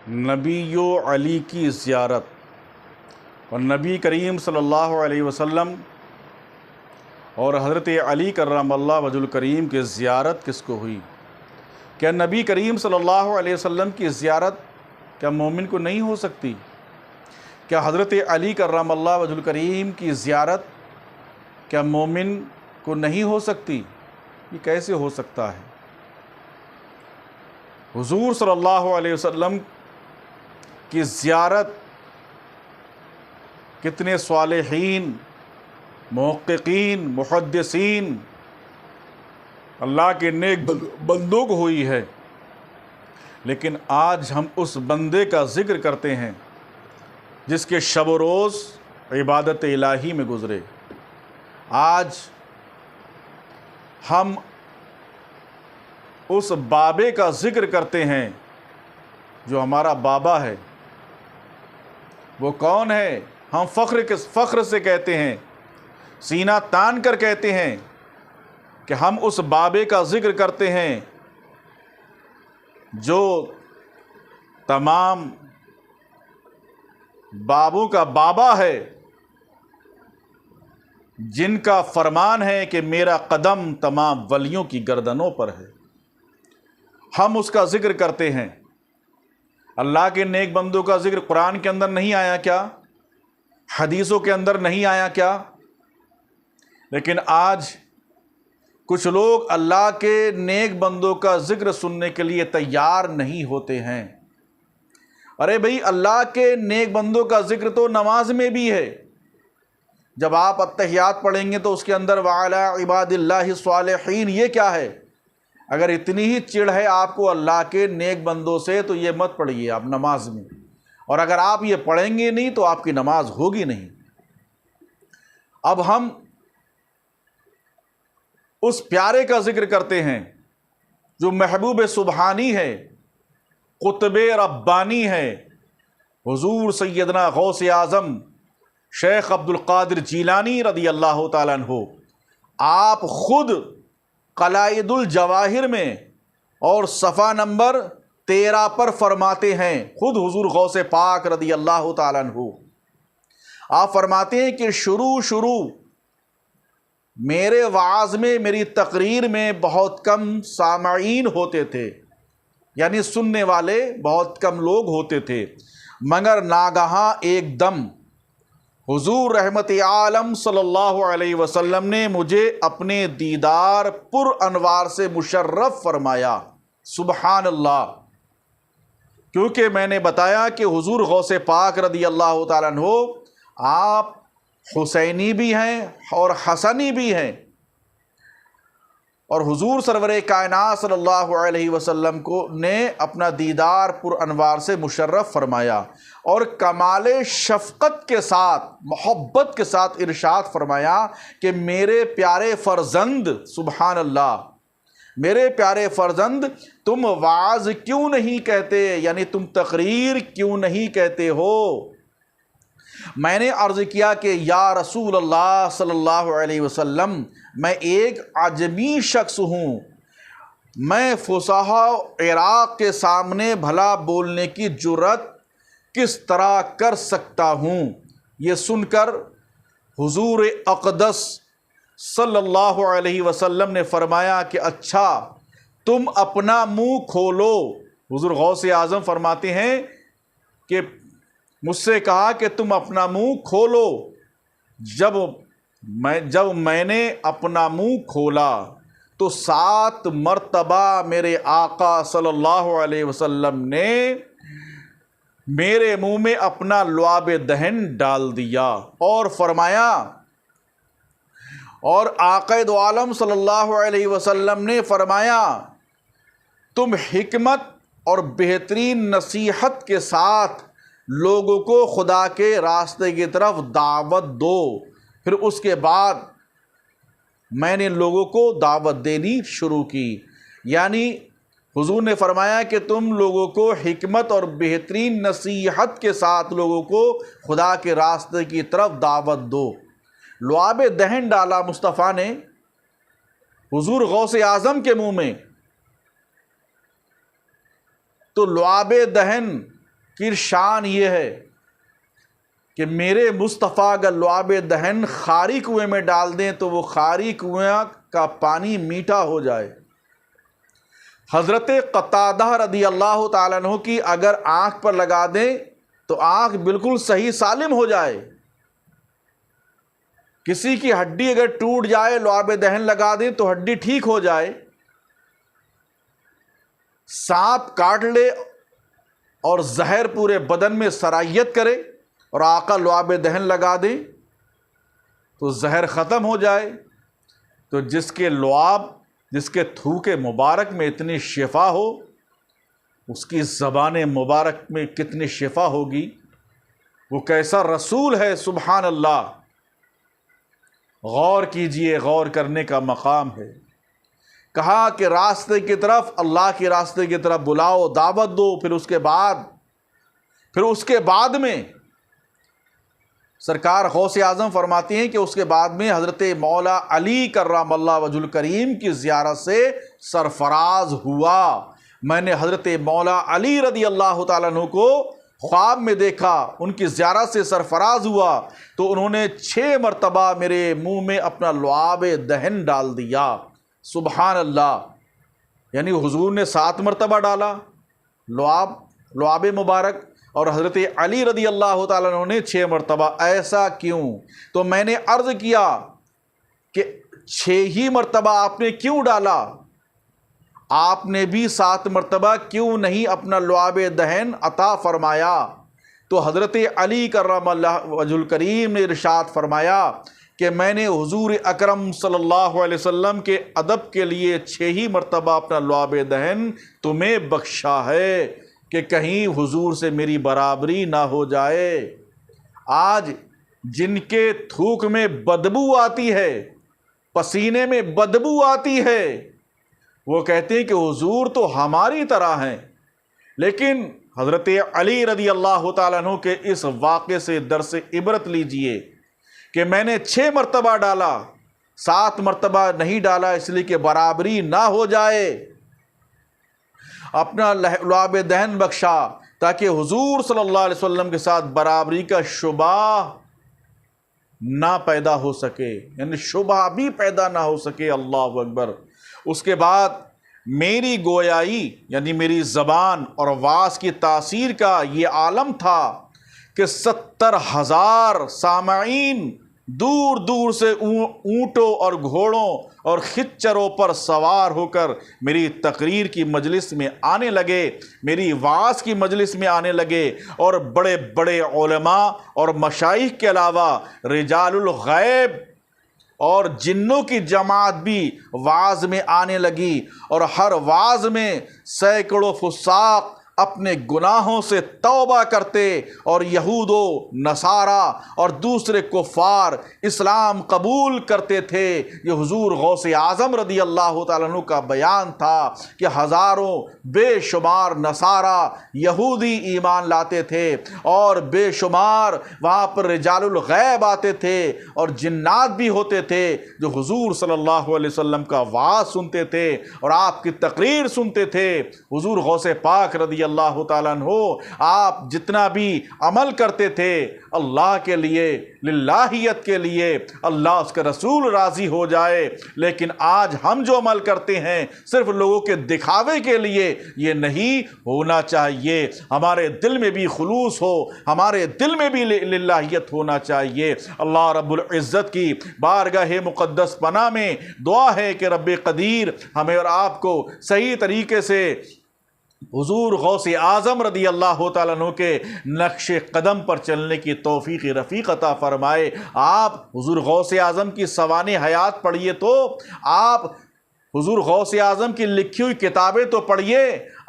نبی و علی کی زیارت اور نبی کریم صلی اللہ علیہ وسلم اور حضرت علی کرم اللہ وجہ الکریم کی زیارت کس کو ہوئی؟ کیا نبی کریم صلی اللہ علیہ وسلم کی زیارت کیا مومن کو نہیں ہو سکتی؟ کیا حضرت علی کرم اللہ وجہ الکریم کی زیارت کیا مومن کو نہیں ہو سکتی؟ یہ کیسے ہو سکتا ہے؟ حضور صلی اللہ علیہ وسلم کی زیارت کتنے صالحین، محققین، محدثین، اللہ کے نیک بندوں کو ہوئی ہے، لیکن آج ہم اس بندے کا ذکر کرتے ہیں جس کے شب و روز عبادت الہی میں گزرے۔ آج ہم اس بابے کا ذکر کرتے ہیں جو ہمارا بابا ہے۔ وہ کون ہے؟ ہم فخر سے کہتے ہیں، سینہ تان کر کہتے ہیں کہ ہم اس بابے کا ذکر کرتے ہیں جو تمام بابوں کا بابا ہے، جن کا فرمان ہے کہ میرا قدم تمام ولیوں کی گردنوں پر ہے۔ ہم اس کا ذکر کرتے ہیں۔ اللہ کے نیک بندوں کا ذکر قرآن کے اندر نہیں آیا کیا؟ حدیثوں کے اندر نہیں آیا کیا؟ لیکن آج کچھ لوگ اللہ کے نیک بندوں کا ذکر سننے کے لیے تیار نہیں ہوتے ہیں۔ ارے بھئی، اللہ کے نیک بندوں کا ذکر تو نماز میں بھی ہے۔ جب آپ اتحیات پڑھیں گے تو اس کے اندر وَعَلَىٰ عِبَادِ اللَّهِ الصَّالِحِينَ، یہ کیا ہے؟ اگر اتنی ہی چڑ ہے آپ کو اللہ کے نیک بندوں سے تو یہ مت پڑھیے آپ نماز میں، اور اگر آپ یہ پڑھیں گے نہیں تو آپ کی نماز ہوگی نہیں۔ اب ہم اس پیارے کا ذکر کرتے ہیں جو محبوب سبحانی ہے، قطب ربانی ہے، حضور سیدنا غوث اعظم شیخ عبد القادر جیلانی رضی اللہ تعالیٰ عنہ۔ آپ خود قلائد الجواہر میں اور صفحہ نمبر 13 پر فرماتے ہیں، خود حضور غوث پاک رضی اللہ تعالیٰ عنہ آپ فرماتے ہیں کہ شروع میرے وعظ میں، میری تقریر میں بہت کم سامعین ہوتے تھے، یعنی سننے والے بہت کم لوگ ہوتے تھے، مگر ناگہاں ایک دم حضور رحمت عالم صلی اللہ علیہ وسلم نے مجھے اپنے دیدار پر انوار سے مشرف فرمایا۔ سبحان اللہ! کیونکہ میں نے بتایا کہ حضور غوث پاک رضی اللہ تعالیٰ عنہ آپ حسینی بھی ہیں اور حسنی بھی ہیں، اور حضور سرور کائنات صلی اللہ علیہ وسلم کو نے اپنا دیدار پر انوار سے مشرف فرمایا، اور کمال شفقت کے ساتھ، محبت کے ساتھ ارشاد فرمایا کہ میرے پیارے فرزند، سبحان اللہ، میرے پیارے فرزند، تم وعظ کیوں نہیں کہتے، یعنی تم تقریر کیوں نہیں کہتے ہو؟ میں نے عرض کیا کہ یا رسول اللہ صلی اللہ علیہ وسلم، میں ایک عجمی شخص ہوں، میں فصحاء عراق کے سامنے بھلا بولنے کی جرأت کس طرح کر سکتا ہوں؟ یہ سن کر حضور اقدس صلی اللہ علیہ وسلم نے فرمایا کہ اچھا، تم اپنا منہ کھولو۔ حضور غوث اعظم فرماتے ہیں کہ مجھ سے کہا کہ تم اپنا منہ کھولو۔ جب میں نے اپنا منہ کھولا تو 7 مرتبہ میرے آقا صلی اللہ علیہ وسلم نے میرے منہ میں اپنا لعاب دہن ڈال دیا اور فرمایا، اور آقا دو عالم صلی اللہ علیہ وسلم نے فرمایا، تم حکمت اور بہترین نصیحت کے ساتھ لوگوں کو خدا کے راستے کی طرف دعوت دو۔ پھر اس کے بعد میں نے لوگوں کو دعوت دینی شروع کی، یعنی حضور نے فرمایا کہ تم لوگوں کو حکمت اور بہترین نصیحت کے ساتھ لوگوں کو خدا کے راستے کی طرف دعوت دو۔ لعاب دہن ڈالا مصطفیٰ نے حضور غوث اعظم کے منہ میں، تو لعاب دہن کی شان یہ ہے کہ میرے مصطفیٰ اگر لعاب دہن خاری کنویں میں ڈال دیں تو وہ خاری کنواں کا پانی میٹھا ہو جائے۔ حضرت قتادہ رضی اللہ تعالیٰ عنہ کی اگر آنکھ پر لگا دیں تو آنکھ بالکل صحیح سالم ہو جائے۔ کسی کی ہڈی اگر ٹوٹ جائے لعاب دہن لگا دیں تو ہڈی ٹھیک ہو جائے۔ سانپ کاٹ لے اور زہر پورے بدن میں سرائیت کرے اور آقا لعاب دہن لگا دیں تو زہر ختم ہو جائے۔ تو جس کے لعاب، جس کے تھوکے مبارک میں اتنی شفا ہو، اس کی زبان مبارک میں کتنی شفا ہوگی، وہ کیسا رسول ہے، سبحان اللہ۔ غور کیجئے، غور کرنے کا مقام ہے۔ کہا کہ راستے کی طرف، اللہ کے راستے کی طرف بلاؤ، دعوت دو، پھر اس کے بعد میں سرکار غوث اعظم فرماتے ہیں کہ اس کے بعد میں حضرت مولا علی کرم اللہ وجہ الکریم کی زیارت سے سرفراز ہوا۔ میں نے حضرت مولا علی رضی اللہ تعالیٰ عنہ کو خواب میں دیکھا، ان کی زیارت سے سرفراز ہوا تو انہوں نے 6 مرتبہ میرے منہ میں اپنا لعاب دہن ڈال دیا۔ سبحان اللہ، یعنی حضور نے 7 مرتبہ ڈالا لعاب مبارک، اور حضرت علی رضی اللہ تعالیٰ عنہ نے 6 مرتبہ۔ ایسا کیوں؟ تو میں نے عرض کیا کہ 6 ہی مرتبہ آپ نے کیوں ڈالا؟ آپ نے بھی 7 مرتبہ کیوں نہیں اپنا لعاب دہن عطا فرمایا؟ تو حضرت علی کرم اللہ وجہ الکریم نے ارشاد فرمایا کہ میں نے حضور اکرم صلی اللہ علیہ وسلم کے ادب کے لیے 6 ہی مرتبہ اپنا لعاب دہن تمہیں بخشا ہے کہ کہیں حضور سے میری برابری نہ ہو جائے۔ آج جن کے تھوک میں بدبو آتی ہے، پسینے میں بدبو آتی ہے، وہ کہتے ہیں کہ حضور تو ہماری طرح ہیں، لیکن حضرت علی رضی اللہ تعالیٰ عنہ کے اس واقعے سے درس عبرت لیجئے کہ میں نے 6 مرتبہ ڈالا، 7 مرتبہ نہیں ڈالا اس لیے کہ برابری نہ ہو جائے۔ اپنا لعاب دہن بخشا تاکہ حضور صلی اللہ علیہ وسلم کے ساتھ برابری کا شبہ نہ پیدا ہو سکے، یعنی شبہ بھی پیدا نہ ہو سکے۔ اللہ اکبر۔ اس کے بعد میری گویائی یعنی میری زبان اور واعظ کی تاثیر کا یہ عالم تھا کہ 70,000 سامعین دور دور سے اونٹوں اور گھوڑوں اور خچروں پر سوار ہو کر میری تقریر کی مجلس میں آنے لگے، میری واعظ کی مجلس میں آنے لگے، اور بڑے بڑے علماء اور مشائخ کے علاوہ رجال الغیب اور جنوں کی جماعت بھی واعظ میں آنے لگی، اور ہر واعظ میں سینکڑوں فساق اپنے گناہوں سے توبہ کرتے اور یہود و نصارہ اور دوسرے کفار اسلام قبول کرتے تھے۔ یہ حضور غوث اعظم رضی اللہ تعالیٰ عنہ کا بیان تھا کہ ہزاروں بے شمار نصارہ یہودی ایمان لاتے تھے، اور بے شمار وہاں پر رجال الغیب آتے تھے اور جنات بھی ہوتے تھے جو حضور صلی اللہ علیہ وسلم کا وعظ سنتے تھے اور آپ کی تقریر سنتے تھے۔ حضور غوث پاک رضی اللہ تعالیٰ عنہ آپ جتنا بھی عمل کرتے تھے اللہ کے لیے، للہیت کے لیے، اللہ اس کا رسول راضی ہو جائے، لیکن آج ہم جو عمل کرتے ہیں صرف لوگوں کے دکھاوے کے لیے، یہ نہیں ہونا چاہیے۔ ہمارے دل میں بھی خلوص ہو، ہمارے دل میں بھی للہیت ہونا چاہیے۔ اللہ رب العزت کی بارگاہ مقدس پناہ میں دعا ہے کہ رب قدیر ہمیں اور آپ کو صحیح طریقے سے حضور غوث اعظم رضی اللہ تعالیٰ عنہ کے نقش قدم پر چلنے کی توفیق رفیق عطا فرمائے۔ آپ حضور غوث اعظم کی سوانح حیات پڑھیے تو آپ حضور غوث اعظم کی لکھی ہوئی کتابیں تو پڑھیے،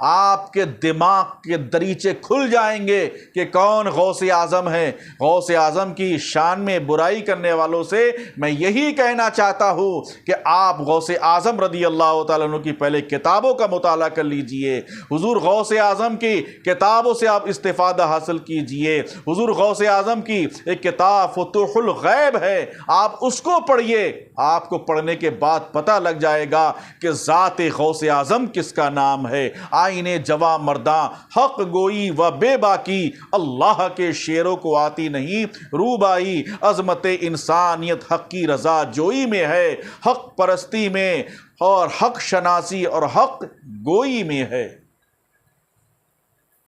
آپ کے دماغ کے دریچے کھل جائیں گے کہ کون غوث اعظم ہے۔ غوث اعظم کی شان میں برائی کرنے والوں سے میں یہی کہنا چاہتا ہوں کہ آپ غوث اعظم رضی اللہ تعالیٰ عنہ کی پہلے کتابوں کا مطالعہ کر لیجئے، حضور غوث اعظم کی کتابوں سے آپ استفادہ حاصل کیجئے۔ حضور غوث اعظم کی ایک کتاب فتوح الغیب ہے، آپ اس کو پڑھیے، آپ کو پڑھنے کے بعد پتہ لگ جائے گا کہ ذات غوث اعظم کس کا نام ہے۔ آئین جواں مرداں حق گوئی و بے باکی اللہ کے شیروں کو آتی نہیں روبائی عظمت انسانیت حق کی رضا جوئی میں ہے حق پرستی میں اور حق شناسی اور حق گوئی میں ہے